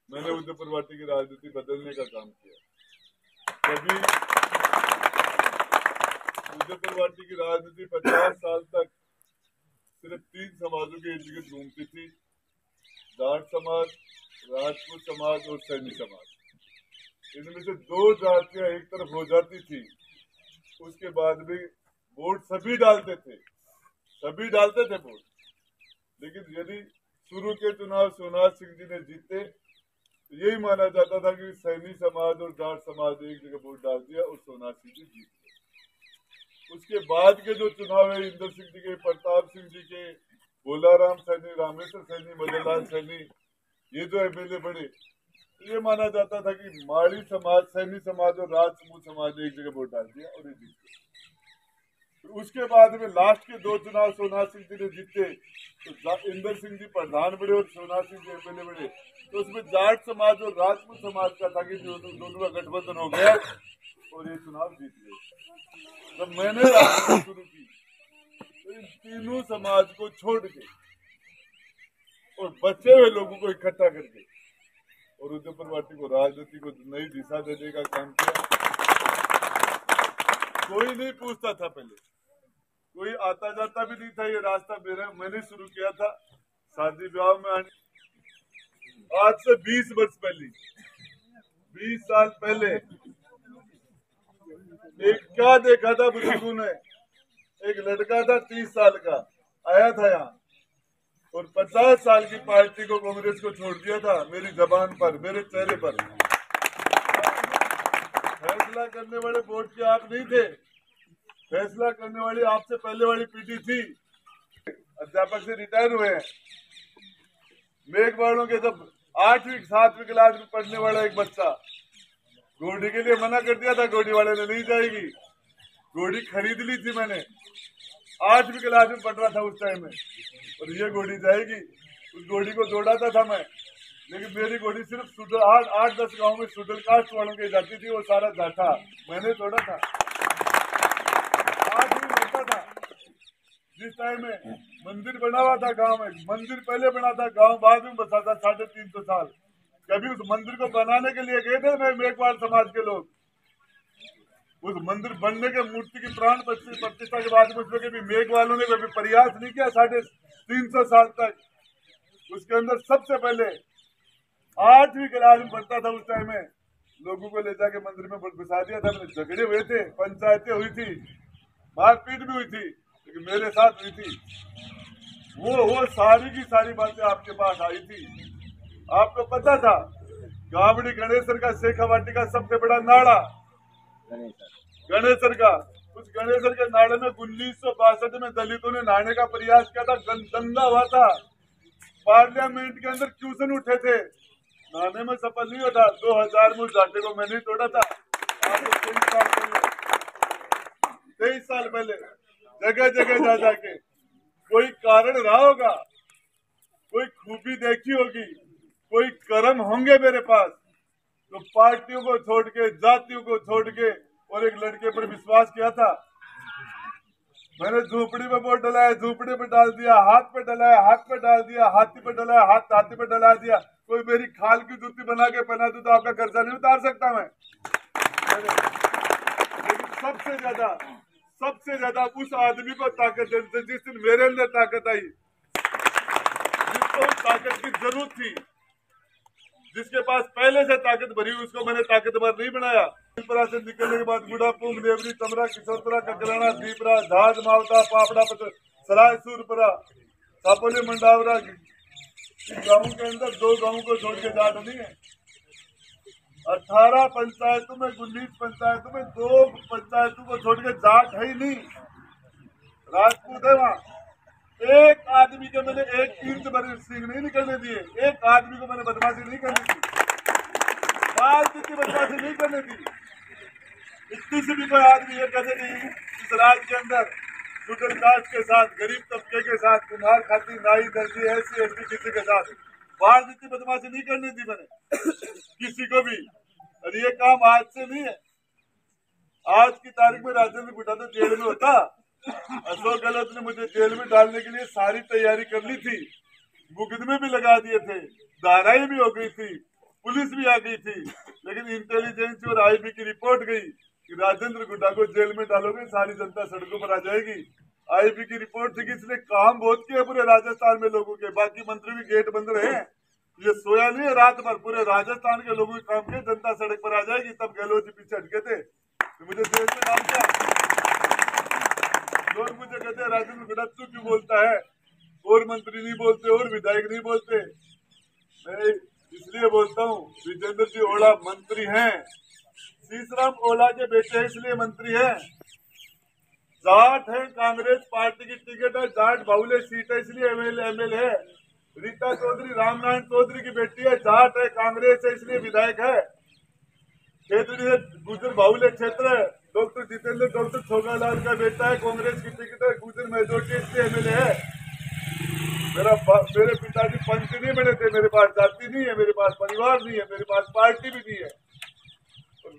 मैंने उदयपुर वाटी की राजनीति बदलने का काम किया। कभी उदयपुर वाटी की राजनीति 50 साल तक सिर्फ 3 समाजों के इर्द गिर्द घूमती थी, जाट समाज, राजपूत समाज और सैनी समाज। इनमें से 2 जातियां एक तरफ हो जाती थी, उसके बाद भी वोट सभी डालते थे वोट। लेकिन यदि शुरू के चुनाव सोनार सिंह जी ने जीते तो यही माना जाता था कि सैनी समाज और जाट समाज ने एक जगह वोट डाल दिया और सोनार सिंह जी जीत गए। उसके बाद के जो चुनाव है इंदर सिंह जी के, प्रताप सिंह जी के, भोलाराम सैनी, रामेश्वर सैनी, मदनलाल सैनी, ये जो एमएलए बने, ये माना जाता था कि माड़ी समाज, सैनी समाज और राजपूत समाज ने एक जगह वोट डाल दिया और ये जीत गए। उसके बाद में लास्ट के 2 चुनाव सोनार सिंह जी ने जीते तो इंदर सिंह जी प्रधान बने और सोनार सिंह जी एमएलए बने। तो उसमें जाट समाज और राजपूत समाज का था कि दोनों का गठबंधन हो गया और ये चुनाव जीत गए। जब मैंने राजनीति शुरू की तो इन तीनों समाज को छोड़ के और बचे हुए लोगों को इकट्ठा करके और उदयपुर वाटी को राजनीति को नई दिशा देने का काम किया। कोई नहीं पूछता था, पहले कोई आता जाता भी नहीं था, ये रास्ता मैंने शुरू किया था। शादी ब्याह में आज से 20 वर्ष पहले, 20 साल पहले एक क्या देखा था बुजुर्गों ने, एक लड़का था 30 साल का, आया था यहाँ और 50 साल की पार्टी को, कांग्रेस को छोड़ दिया था मेरी जबान पर, मेरे चेहरे पर। फैसला करने वाले वोट के आप नहीं थे, फैसला करने वाली आपसे पहले वाली पीढ़ी थी। अध्यापक से रिटायर हुए हैं, मेघवाड़ों के जब 8वीं 7वीं क्लास में पढ़ने वाला एक बच्चा, घोड़ी के लिए मना कर दिया था, घोड़ी वाले ने नहीं जाएगी, घोड़ी खरीद ली थी मैंने, 8वीं क्लास में पढ़ रहा था उस टाइम में, और ये घोड़ी जाएगी। उस घोड़ी को दौड़ाता था मैं, लेकिन मेरी घोड़ी सिर्फ 8-10 गांव में शुडल कास्ट वालों के जाती थी, वो सारा जाता मैंने दौड़ा था। 8वीं पढ़ता था जिस टाइम में मंदिर बना हुआ था गांव में, मंदिर पहले बना था, गांव बाद में बसा था 350 साल। कभी उस मंदिर को बनाने के लिए गए थे मेघवाड़ समाज के लोग, उस मंदिर बनने के मूर्ति की प्राण प्रतिष्ठा के बाद में उसमें कभी मेघ वालों ने कभी प्रयास नहीं किया 350 साल तक। उसके अंदर सबसे पहले 8वीं क्लास में पढ़ता था उस टाइम में, लोगों को ले जाके मंदिर में घुसा दिया था। मेरे झगड़े हुए थे, पंचायतें हुई थी, मारपीट भी हुई थी, लेकिन मेरे साथ हुई थी। वो सारी की सारी बातें आपके पास आई थी। आपको पता था गावड़ी गणेशर का, शेखावाटी का सबसे बड़ा नाड़ा गणेशर का, उस गणेशर के नाड़े में 1962 में दलितों ने नहाने का प्रयास किया था, दंगा हुआ था, पार्लियामेंट के अंदर क्वेश्चन उठे थे, नहाने में सफल नहीं होता। 2000 में उस जाटे को मैंने तोड़ा था। 23 साल पहले जगह जगह जा जाके कोई कारण रहा होगा, कोई खूबी देखी होगी, कोई कर्म होंगे मेरे पास, तो पार्टियों को छोड़ के, जातियों को छोड़ के और एक लड़के पर विश्वास किया था। मैंने झोपड़ी में वोट डलाया, झोपड़ी पे डाल दिया, हाथ पे डलाया, हाथ पे डाल दिया, हाथी पे डलाया, हाथी पे डला दिया। कोई मेरी खाल की जूती बना के पहना दे तो आपका कर्जा नहीं उतार सकता मैं। लेकिन सबसे ज्यादा उस आदमी को ताकत देते जिस दिन मेरे अंदर ताकत आई, जिसको उस ताकत की जरूरत थी, जिसके पास पहले से ताकत भरी, उसको मैंने ताकतवर नहीं बनाया। त्रिपुरा से निकलने के बाद गुड़ा, पुंग, देवरी, तमरा, किशोरपुरा, ककराना, दीपरा, झाज, मावता, पापड़ा, सराय, सूरपुरा, सापोली, मंडावरा, गांवों के अंदर 2 गांवों को छोड़ के जाट नहीं है। 18 पंचायतों में, 19 पंचायतों में 2 पंचायतों को छोड़ के जाट है ही नहीं, राजपूत है वहाँ। एक आदमी के मैंने एक इंच भर सिंह नहीं निकलने दिए, एक आदमी को मैंने बदमाशी नहीं करनी थी, राजनीति बदमाशी नहीं करने दी। इतनी सी भी कोई आदमी ये कहते नहीं इस राज्य के अंदर शुडल कास्ट के साथ, गरीब तबके के साथ, कुम्हार, खाती, नाई, दर्जी, SC, ST किसी के साथ राजनीति बदमाशी नहीं करनी थी मैंने किसी को भी। और ये काम आज से नहीं है, आज की तारीख में राजेंद्र गुड्डा तो जेल में होता, अशोक गहलोत ने मुझे जेल में डालने के लिए सारी तैयारी कर ली थी, मुकदमे भी लगा दिए थे, धाराएं भी हो गई थी, पुलिस भी आ गई थी, लेकिन इंटेलिजेंस और आईबी की रिपोर्ट गई कि राजेंद्र गुड्डा को जेल में डालोगे सारी जनता सड़कों पर आ जाएगी। आईबी की रिपोर्ट थी कि इसने काम बहुत किया पूरे राजस्थान में लोगों के, बाकी मंत्री भी गेट बंद रहे, ये सोया नहीं है रात भर, पूरे राजस्थान के लोगों के काम किए, जनता सड़क पर आ जाएगी। तब गहलोत जी पीछे हटके थे, तो मुझे जेल में डाल दिया। लोग मुझे कहते हैं राजेंद्र गुड्डा तू क्यों बोलता है, और मंत्री नहीं बोलते और विधायक नहीं बोलते। मैं इसलिए बोलता हूँ, विजेंद्र जी ओला मंत्री हैं, सीसराम ओला के बेटे इसलिए मंत्री हैं। जाट है, कांग्रेस पार्टी की टिकट है, जाट बाहुल्य सीट है इसलिए एमएलए है। रीता चौधरी रामनारायण चौधरी की बेटी है, जाट है, कांग्रेस है इसलिए विधायक है। क्षेत्रीय गुजर बाहुल्य क्षेत्र है, डॉक्टर जितेंद्र डॉक्टर छोगालाल का बेटा है, कांग्रेस की टिकट है, गुजर मेजोरिटी इसलिए एमएलए है। मेरे पिताजी पंच नहीं बने थे, मेरे पास जाति नहीं है, मेरे पास परिवार नहीं है, मेरे पास पार्टी भी नहीं है।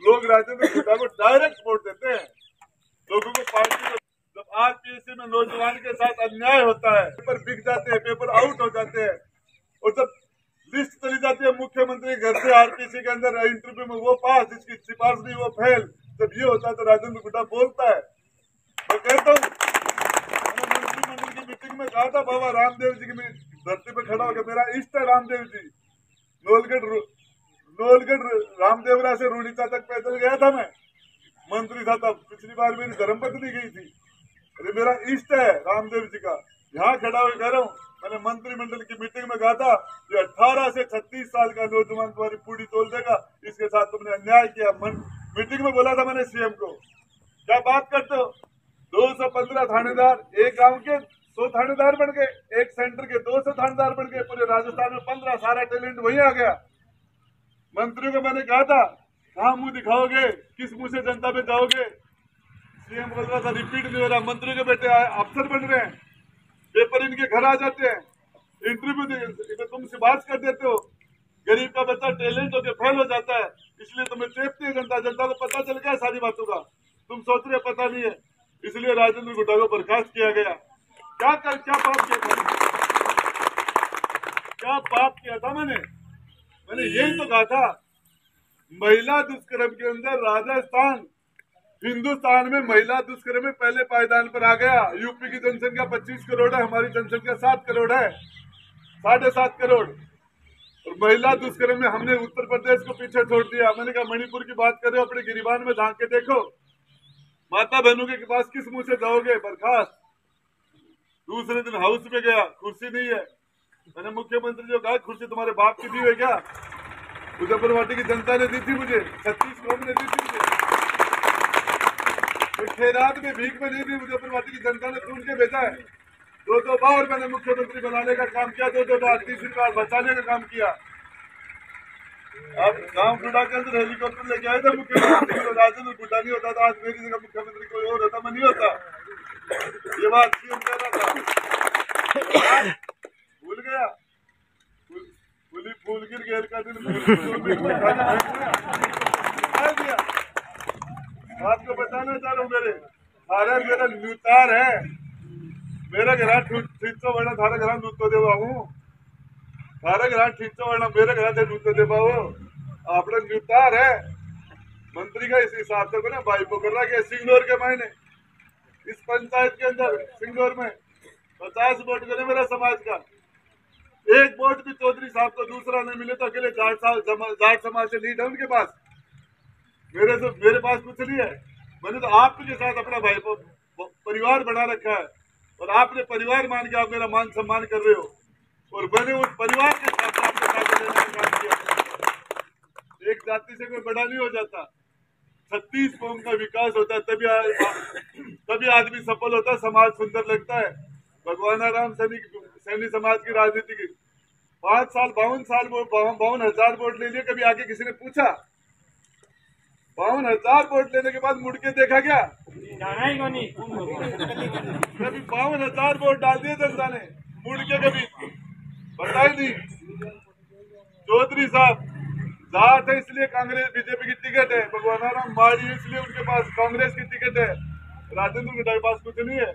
लोग राजेंद्र गुड्डा को डायरेक्ट वोट देते हैं, लोगों को पार्टी को। जब आरपीएससी में नौजवान के साथ अन्याय होता है, पेपर बिक जाते हैं, पेपर आउट हो जाते हैं, और जब लिस्ट चली जाती है मुख्यमंत्री घर से आरपीएससी के अंदर इंटरव्यू में वो पास, जिसकी सिफारिश नहीं वो फेल, जब ये होता है तो राजेंद्र गुड्डा बोलता है। मैं कहता हूँ, मंत्रिमंडल की मीटिंग में कहा था बाबा रामदेव जी की धरती पे खड़ा होकर, मेरा इष्ट है रामदेव जी, नोलगढ़ रामदेवरा से रूढ़ीचा तक पैदल गया था, मैं मंत्री था तब, पिछली बार मेरी धर्मपत्नी गई थी। अरे मेरा इष्ट है रामदेव जी का, यहाँ खड़ा हुआ कह रहा हूँ। मैंने मंत्रिमंडल की मीटिंग में कहा था, ये 18 से 36 साल का नौजवान तुम्हारी पूरी तोल देगा, इसके साथ तुमने अन्याय किया। मीटिंग में बोला था मैंने सीएम को, क्या बात करते हो, 215 थानेदार, एक गांव के 100 थानेदार बन गए, एक सेंटर के 200 थानेदार बन गए, पूरे राजस्थान में 15, सारा टैलेंट वहीं आ गया। मंत्रियों को मैंने कहा था, कहाँ मुंह दिखाओगे, किस मुंह से जनता पे जाओगे। सीएम बोल रहा था रिपीट नहीं हो रहा, मंत्रियों के बेटे अफसर बन रहे हैं, पेपर इनके घर आ जाते हैं, इंटरव्यू तुम सिफारिश कर देते हो, गरीब का बच्चा टैलेंट होकर फेल हो जाता है, इसलिए तुम्हें चेपती है जनता, जनता को पता चल गया सारी बातों का, तुम सोच रहे पता नहीं है, इसलिए राजेंद्र गुड्डा को बर्खास्त किया गया। क्या पाप किया था, क्या पाप किया था मैंने यही तो कहा था। महिला दुष्कर्म के अंदर राजस्थान हिंदुस्तान में महिला दुष्कर्म में पहले पायदान पर आ गया। यूपी की जनसंख्या 25 करोड़ है, हमारी जनसंख्या 7 करोड़ है, 7.5 करोड़, और महिला दुष्कर्म में हमने उत्तर प्रदेश को पीछे छोड़ दिया। मैंने कहा मणिपुर की बात कर रहे हो, अपने गिरिबान में झांक के देखो, माता बहनों के पास किस मुंह से जाओगे, बर्खास्त। दूसरे दिन हाउस में गया, कुर्सी नहीं है, मैंने मुख्यमंत्री जो कहा कुर्सी तुम्हारे बाप की दी है क्या, मुजफ्फरवाटी की जनता ने दी थी मुझे, 36 करोड़ ने दी थी मुझे, खेरात में भीख में नहीं दी, मुजफ्फरवाटी की जनता ने चुन के भेजा है। 2 बार मैंने मुख्यमंत्री बनाने का काम किया, 2 बार, तीसरी बार बचाने का काम किया। अब गांव गुड्डा के अंदर हेलीकॉप्टर लेके आए थे मुख्यमंत्री, तो राजेंद्र गुड्डा नहीं होता, तो आज मेरी जगह मुख्यमंत्री कोई और होता, मैं नहीं होता। ये बात सीएम कह रहा था, भूल गया, फूल गिर गेल का दिन दिया। आपको बताना चाह रहा हूँ, मेरा न्यूतार है, मेरा घर ठीचो वर्णा, थारा घर नूतो देवा हूँ, थारा घर ठीचो वर्णा, मेरे घर से नूतो देवा हो, आपने न्यूतार है। मंत्री का इस हिसाब से ना भाई को कर रहा है। सिंगनौर के मायने इस पंचायत के अंदर सिंगनौर में 50 वोट करे मेरा समाज का, एक वोट भी चौधरी साहब को दूसरा नहीं मिले तो अकेले जाट समाज से लीड है उनके पास, मेरे पास कुछ नहीं है। मैंने तो आपके साथ अपना भाई परिवार बना रखा है, और आपने परिवार मान के आप मेरा मान सम्मान कर रहे हो, और मैंने उस परिवार के साथ आपके साथ लेने का काम किया। एक जाति से कोई बड़ा नहीं हो जाता, 36 कौम का विकास होता है, तभी आदमी सफल होता है, समाज सुंदर लगता है। भगवान राम सैनी समाज की राजनीति की 5 साल 52,000 वोट ले लिए, कभी आगे किसी ने पूछा? 52,000 वोट लेने के बाद मुड़ के देखा क्या? कभी 52,000 वोट डाल दिए जनता ने, मुड़ के कभी बताई नहीं। चौधरी साहब जाट है इसलिए कांग्रेस बीजेपी की टिकट है, भगवान राम माड़ी इसलिए उनके पास कांग्रेस की टिकट है, राजेंद्र गुड्डा के पास कुछ नहीं है।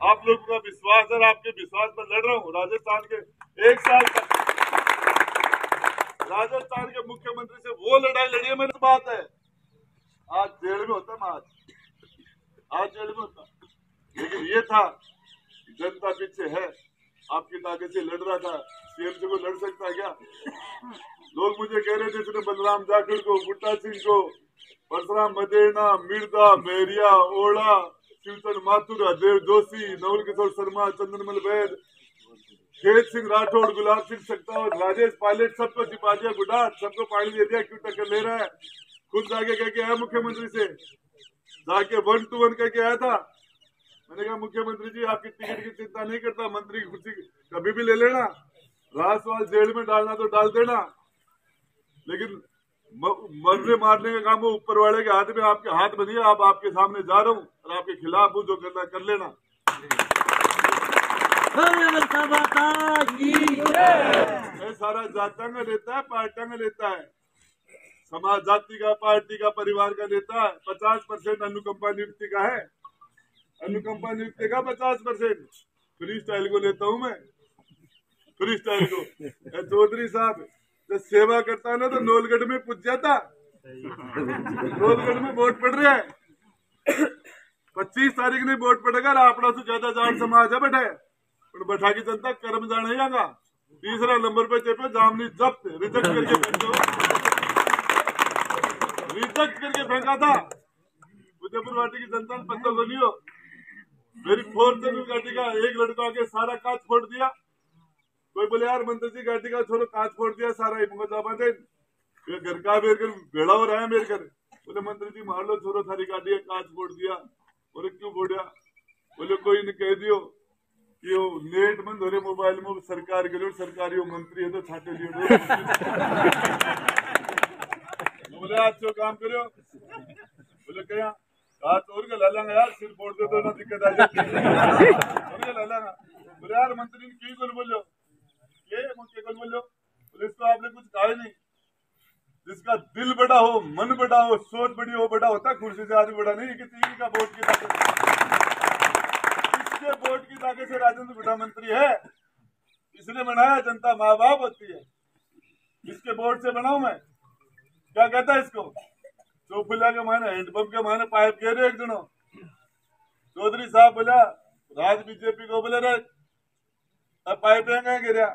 आप लोगों का विश्वास है, आपके विश्वास पर लड़ रहा हूँ। राजस्थान के 1 साल तक राजस्थान के मुख्यमंत्री से वो लड़ाई लड़ी है, मेरी बात है। आज जेल में होता मैं, आज जेल में होता, लेकिन ये था जनता पीछे है, आपकी ताकत से लड़ रहा था। सीएम से को लड़ सकता है क्या? लोग मुझे कह रहे थे इसने बलराम जाखड़ को, बुट्टा सिंह को, परशुराम मदेना, मिर्जा, मेरिया, ओड़ा, शिवचंद माथुर, देव जोशी, नवल किशोर शर्मा, चंद्रमल वैद, खेत सिंह राठौड़, गुलाब सिंह सक्तावत, राजेश पायलट, सबको छिपा दिया गुडार, सबको पानी दे दिया। क्यों टक्कर ले रहा है? खुद जाके कह के आया मुख्यमंत्री से, जाके 1 to 1 कह के आया था। मैंने कहा मुख्यमंत्री जी आपकी टिकट की चिंता नहीं करता, मंत्री की कुर्सी कभी भी ले लेना, राजसवाल जेल में डालना तो डाल देना, लेकिन मरने मारने का काम वो ऊपर वाले के हाथ में, आपके हाथ में नहीं है। आप आपके सामने जा रहा हूँ और आपके खिलाफ हूँ, जो करना कर लेना। सारा जातांग लेता है, पार्टांग लेता है, समाज जाति का, पार्टी का, परिवार का लेता है। 50% अनुकंपा नियुक्ति का है, अनुकंपा नियुक्ति का 50%। फ्री स्टाइल को लेता हूँ मैं, फ्री स्टाइल को। चौधरी साहब जब सेवा करता है ना तो नौलगढ़ में पूछ जाता, नौलगढ़ में वोट पड़ रहा है, 25 तारीख ने वोट पड़ेगा। आपड़ा से ज्यादा जाट समाज है बैठे, बैठा की जनता कर्म जाने जाएगा। तीसरा नंबर पे चेपे जामनी जब्त रिजेक्ट करके फेंको, रिजेक्ट करके फेंका था। उदयपुर वाटी की जनता ने पत्ता को लियो, मेरी 4th गाड़ी का एक लड़का आके सारा कांच फोड़ दिया। कोई बोले यार मंत्री जी गाड़ी का छोड़ो, कांच फोड़ दिया सारा, घर का मेरे भेड़ा हो रहा है मेरे घर। बोले मंत्री जी मार लो छोरो, सारी गाड़ी कांच फोड़ दिया। बोले क्यों फोड़ा? बोले कोई ने कह दियो कि वो नेट बंद हो रहे मोबाइल में, सरकार के लिए, सरकारी वो मंत्री है तो छाटे लियो। बोले आज तो काम करो, बोले क्या कांच और के लालांगा यार, सिर फोड़ दे तो ना दिक्कत आ जाती, और के लालांगा। बोले यार मंत्री ने क्यों कल बोलो, ये मुझे कल बोलो। बोले इसको आपने कुछ कहा ही नहीं, जिसका दिल बड़ा हो, मन बड़ा हो, सोच बड़ी हो, बड़ा होता, कुर्सी से आदमी बड़ा नहीं। किसी का वोट की ताकत, इसके वोट की ताकत से राजेंद्र गुड्डा मंत्री है, इसने बनाया। जनता माँ बाप होती है, इसके वोट से बनाऊ मैं। क्या कहता है इसको? चौफुला के माने, हैंडपंप के माने पाइप कह रहे एक जनो। चौधरी साहब बोला राज बीजेपी को, बोले रे अब पाइप गिरा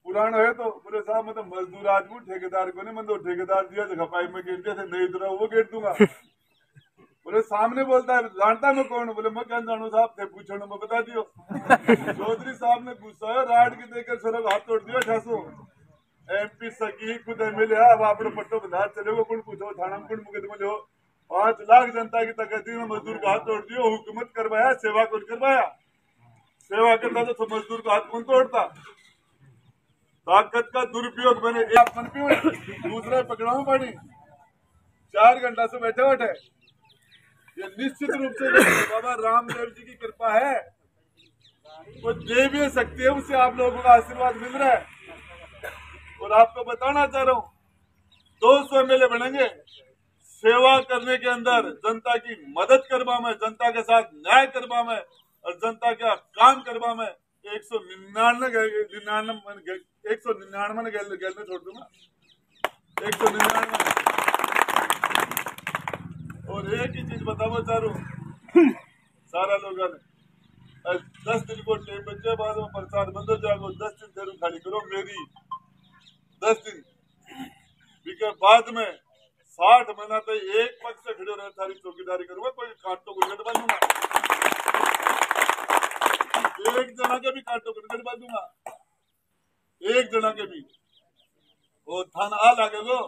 पुराना है तो। बोले साहब मैं तो मजदूर आदमी, ठेकेदार को नहीं, मैं तो ठेकेदार दिया जगह पाइप में गेट दिया, नहीं इधर वो गेट दूंगा। बोले सामने बोलता है जानता मैं कौन? बोले मैं क्या जानू साहब, थे पूछो मैं बता दियो। चौधरी साहब ने गुस्सा है, राड की देकर सड़क हाथ तोड़ दिया। ठासो MP सकी खुद MLA, अब आप पट्टो बधार चले कौन पूछो, थाना में मुकदमा लो। 5 लाख जनता की तकदीर में मजदूर का हाथ तोड़ दियो। हुकूमत करवाया, सेवा कौन करवाया? सेवा करता तो मजदूर का हाथ कौन तोड़ता? ताकत का दुरुपयोग मैंने एक मन पे दूसरा पकड़ाऊ पड़ी, 4 घंटा से बैठे बैठे। ये निश्चित रूप से बाबा रामदेव जी की कृपा है, वो दे भी सकते हैं, उससे आप लोगों का आशीर्वाद मिल रहा है। और आपको बताना चाह रहा हूँ 200 MLA बनेंगे, सेवा करने के अंदर जनता की मदद करवा में, जनता के साथ न्याय करवा में और जनता का काम करवा में 199 गैल में छोड़ दूंगा, 199। और एक ही चीज बताओ चारों सारा लोगों ने 10 दिन को टाइम बचे, बाद में प्रसाद बंद हो जाएगा। 10 दिन जरूर खाली करो मेरी, 10 दिन के बाद में 60 महीना तो एक पक्ष से खड़े रहे, सारी चौकीदारी करूंगा, कोई कांटो को गट बांधूंगा, एक जना के भी कांटो को गट बांधूंगा, एक जना के भी। वो थाना आ लागेगो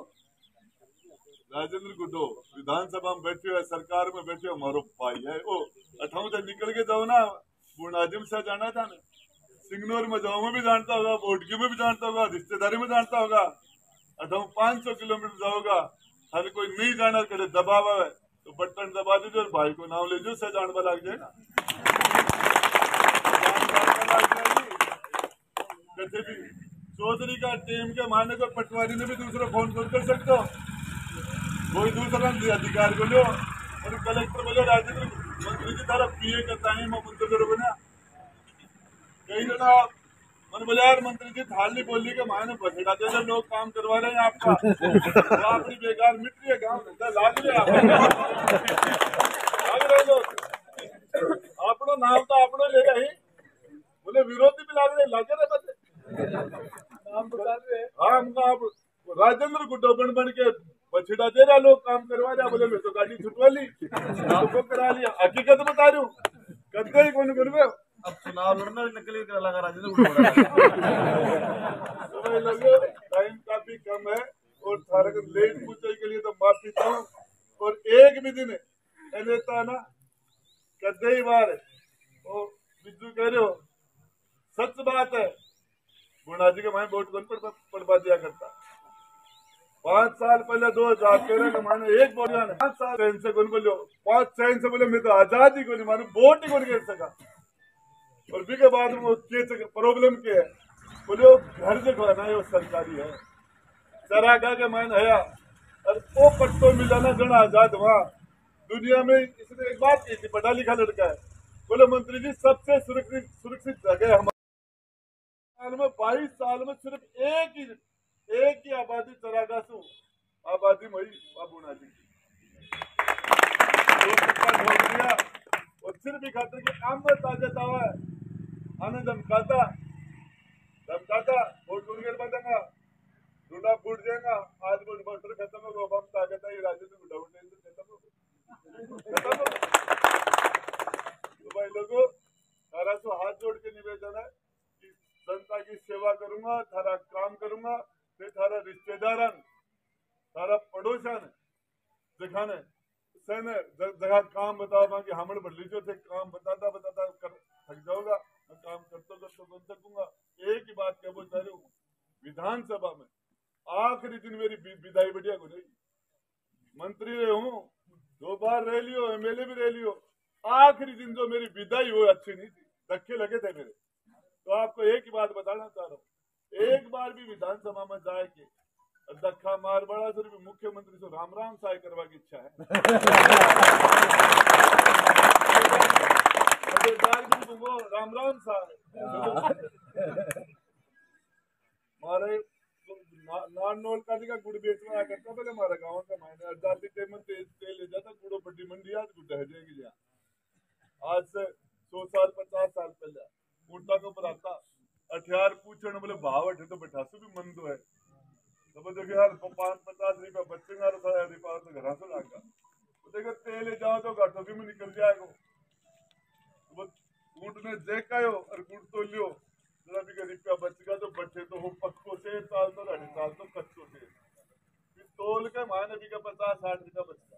राजेंद्र गुड्डो विधानसभा में बैठे हुए, सरकार में बैठे हुए, हमारो भाई है। ओ अठाऊ से निकल के जाओ ना, बुनाजिम से जाना था ना, सिंगनौर में जाओ में भी जानता होगा, बोटकी में भी जानता होगा, रिश्तेदारी में जानता होगा। अठाऊ 500 किलोमीटर जाओगा, हर कोई नहीं जाना करे, दबाव है तो बटन दबा दीजिए और भाई को नाम ले जो से जानवा लग जाएगा। कैसे भी चौधरी का टीम के माने को पटवारी ने भी दूसरा फोन कर सकते हो, कोई दूसरा अधिकार को लो और कलेक्टर बोलो राजेंद्र मंत्री की तरफ PA का टाइम मंत्री बना कई जना मैंने बोला यार मंत्री जी थाल नहीं बोली के मायने बसेड़ा जैसे लोग काम करवा रहे हैं आपका तो अपनी बेकार मिट रही है गाँव लाग रहे लोग अपनो नाम तो अपनो ले रहे बोले विरोधी भी लाग रहे बच्चे नाम बता रहे हाँ हमका आप राजेंद्र गुड्डो बन के बछड़ा दे रहा लोग काम करवा रहा बोले मैं तो गाड़ी छुटवा ली आपको करा लिया हकीकत बता रही हूँ कद ही कौन करवे अब चुनाव लड़ना निकली लगा राजेंद्र टाइम काफी कम है और थारा लेट पूछने के लिए तो माफी चाहूँ और एक भी दिन नेता ना कदे ही बार वो बिजू कह रहे हो सच बात है गुणा जी के माए वोट कौन पड़वा दिया करता 5 साल पहले 2013 के माने एक वोट 5 साल चैन से कौन बोलो 5 चैन से बोले मैं तो आजादी को नहीं मानू वोट ही कौन कर सका और भी के बाद वो प्रॉब्लम के है बोले घर से खाना है वो सरकारी है चरागा के मायने है और वो पट्टो मिलाना जना आजाद वहाँ दुनिया में इसने एक बात की थी पढ़ा लिखा लड़का है बोले मंत्री जी सबसे सुरक्षित जगह हमारे साल में 22 साल में सिर्फ एक ही आबादी चरागा सु आबादी मई बाबूना जी और सिर्फ ही खाते कि आम में ताकत आवा है आने धमकाता वोट कर पाएगा ढूंढा फूट जाएगा आज वो वोटर खत्म होगा अब हम ताकत है राजेंद्र गुड्डा खत्म हो तो भाई लोगों थारा से हाथ जोड़ के निवेदन है कि जनता की सेवा करूंगा थारा काम करूंगा फिर थारा रिश्तेदारन थारा पड़ोसन दिखाने सेने जगह काम बताओ कि हमने बदली जो थे काम बताता थक जाऊंगा मैं काम करते बन सकूंगा एक ही बात क्या बोल रही हूँ विधानसभा में आखिरी दिन मेरी विदाई बढ़िया को रही मंत्री रहे हूँ 2 बार रह लियो एमएलए भी रह लियो आखिरी दिन जो मेरी विदाई हो अच्छी नहीं थी धक्के लगे थे मेरे तो आपको एक ही बात बताना चाह रहा हूँ एक बार भी विधानसभा में जाए के धक्का मार बड़ा सर भी मुख्यमंत्री से राम राम साय करवा की इच्छा है राम राम साय मारे नानोल का गुड़ बेचना करता पहले हमारे गाँव का मायने आजादी टेमन तेल ले जाता गुड़ो बड्डी मंडी आज गुड्डा है जाएगी जहाँ आज से 100 साल 50 साल पहले ऊँटा के ऊपर आता अठियार पूछने बोले भाव अठे तो बैठासु भी मन तो है तो देखो यार 5-50 रुपया बच्चे का तो घर से लागा तो देखो तेल ले जाओ तो घाटों भी में निकल जाएगा ऊँट ने देखा हो और गुड़ तो लियो जरा भी रुपया बचेगा तो बच्चे तो हो पक्को से साल तो 2.5 साल तो कच्चो से तोल के मायने भी का 50-60 रुपया बचता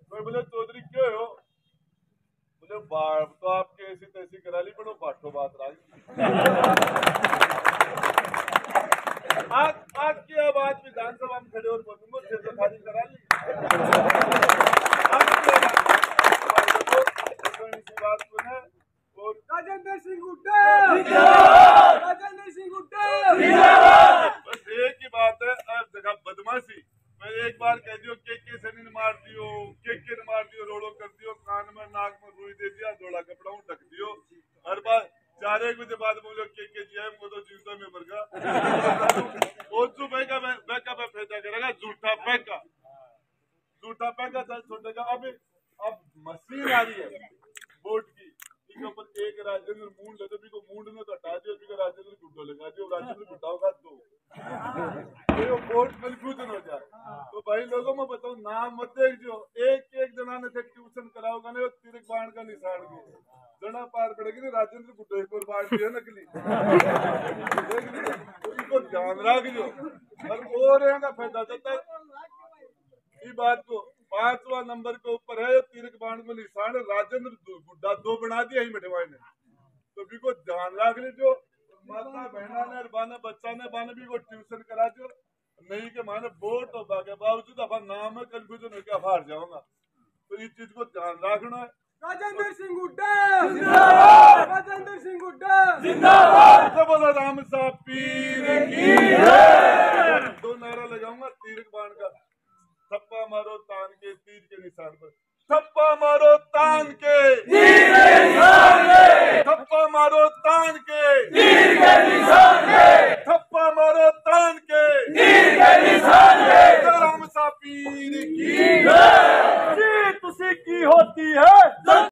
तो बोले चौधरी क्यों हो बोले बात तो आपके ऐसी तैसी करा ली पड़ो बाटो बात रही आज की आवाज विधानसभा में खड़े और बोलूंगा तो खाली करा ली बात सुने और राजेंद्र सिंह गुड्डा बस एक ही बात है जगह बदमाशी मैं एक बार कह दियो के सनी ने मार दियो के ने मार दियो रोड़ो कर दियो कान में नाक में रुई दे दिया जोड़ा कपड़ा ढक दियो हर बार 4 बजे बाद बोलो के जी है वो तो जीवता में मर गया ओजू भाई का फायदा करेगा झूठा पैका चल छोटेगा अब मशीन आ रही है वोट की ऊपर एक राजेंद्र मूंड लगे भी को मूंड ने तो हटा दियो भी राजेंद्र गुड्डो लगा दियो राजेंद्र गुड्डा होगा तो वोट कंफ्यूजन हो जाए तो भाई लोगों में बताओ नाम मत देखो एक जना ने से ट्यूशन कराओगा ना तिरक बाण का निशान को जना पार पड़ेगी ना राजेंद्र गुड्डो एक और बाढ़ दिया नकली इनको ध्यान रख लो और रहेगा फायदा देता ये बात को 5वां नंबर के ऊपर है तिरक बाण को निशान राजेंद्र गुड्डा 2 बना दिया ही मिठवाई ने तो भी को ध्यान रख लीजिए माता बहना ने बाने बच्चा ने बाने भी को ट्यूशन करा दो नहीं के माने वोट हो बाके बावजूद अपन नाम में कंफ्यूजन हो गया हार जाऊंगा तो इस चीज को ध्यान रखना है राजेंद्र सिंह गुड्डा जिंदाबाद राजेंद्र सिंह गुड्डा जिंदाबाद बोलो राम साहब पीर की जय 2 नारा लगाऊंगा तीरक बाण का थप्पा मारो तान के तीर के निशान पर थप्पा मारो तान के, थप्पा मारो तान के, थप्पा मारो तान के, राम सा पीर की जीत उसी की होती है